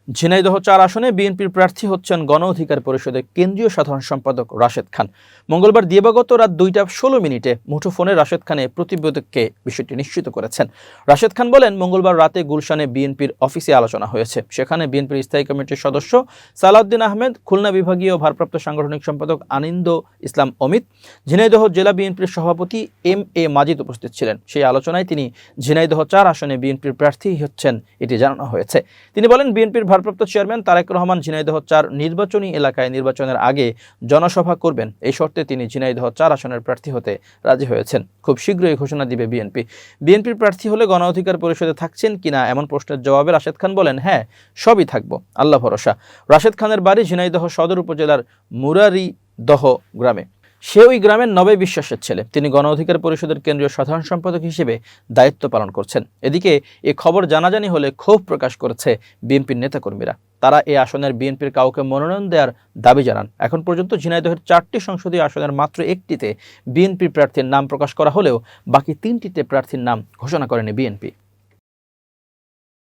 ঝিনাইদহ ৪ আসনে বিএনপির প্রার্থী হচ্ছেন গণ অধিকার পরিষদের কেন্দ্রীয় সাধারণ সম্পাদক রাশেদ খান। মঙ্গলবার দিবাগত রাত ২টা ১৬ মিনিটে মুঠোফোনে রাশেদ খান প্রতিবেদককে বিষয়টি নিশ্চিত করেছেন। রাশেদ খান বলেন, মঙ্গলবার রাতে গুলশানে বিএনপির অফিসে আলোচনা হয়েছে। সেখানে বিএনপির স্থায়ী কমিটির সদস্য সালাউদ্দিন আহমেদ, খুলনা বিভাগীয় ভারপ্রাপ্ত সাংগঠনিক সম্পাদক আনিন্দ ইসলাম অমিত, ঝিনাইদহ জেলা বিএনপির সভাপতি এম.এ. মাজিদ উপস্থিত ছিলেন। সেই আলোচনায় তিনি ঝিনাইদহ ৪ আসনে বিএনপির প্রার্থী হচ্ছেন এটি জানানো হয়েছে। তিনি বলেন, বিএনপির ভারপ্রাপ্ত চেয়ারম্যান তারেক রহমান ঝিনাইদহ ৪ নির্বাচনী এলাকায় নির্বাচনের আগে জনসভা করবেন, এই শর্তে তিনি ঝিনাইদহ ৪ আসনের প্রার্থী হতে রাজি হয়েছেন। খুব শীঘ্রই ঘোষণা দিবে বিএনপি। বিএনপির প্রার্থী হলে গণ অধিকার পরিষদে থাকছেন কিনা এমন প্রশ্নের জবাবে রাশেদ খান বলেন, হ্যাঁ, সবই থাকবো, আল্লাহ ভরসা। রাশেদ খানের বাড়ি ঝিনাইদহ সদর উপজেলার মুরারিদহ গ্রামে। সে ওই গ্রামের নবে বিশ্বাসের ছেলে। তিনি গণ অধিকার পরিষদের কেন্দ্রীয় সাধারণ সম্পাদক হিসেবে দায়িত্ব পালন করছেন। এদিকে এ খবর জানাজানি হলে ক্ষোভ প্রকাশ করেছে বিএনপির নেতাকর্মীরা। তারা এই আসনের বিএনপির কাউকে মনোনয়ন দেওয়ার দাবি জানান। এখন পর্যন্ত ঝিনাইদহের ৪টি সংসদীয় আসনের মাত্র একটিতে বিএনপির প্রার্থীর নাম প্রকাশ করা হলেও বাকি 3টিতে প্রার্থীর নাম ঘোষণা করেনি বিএনপি।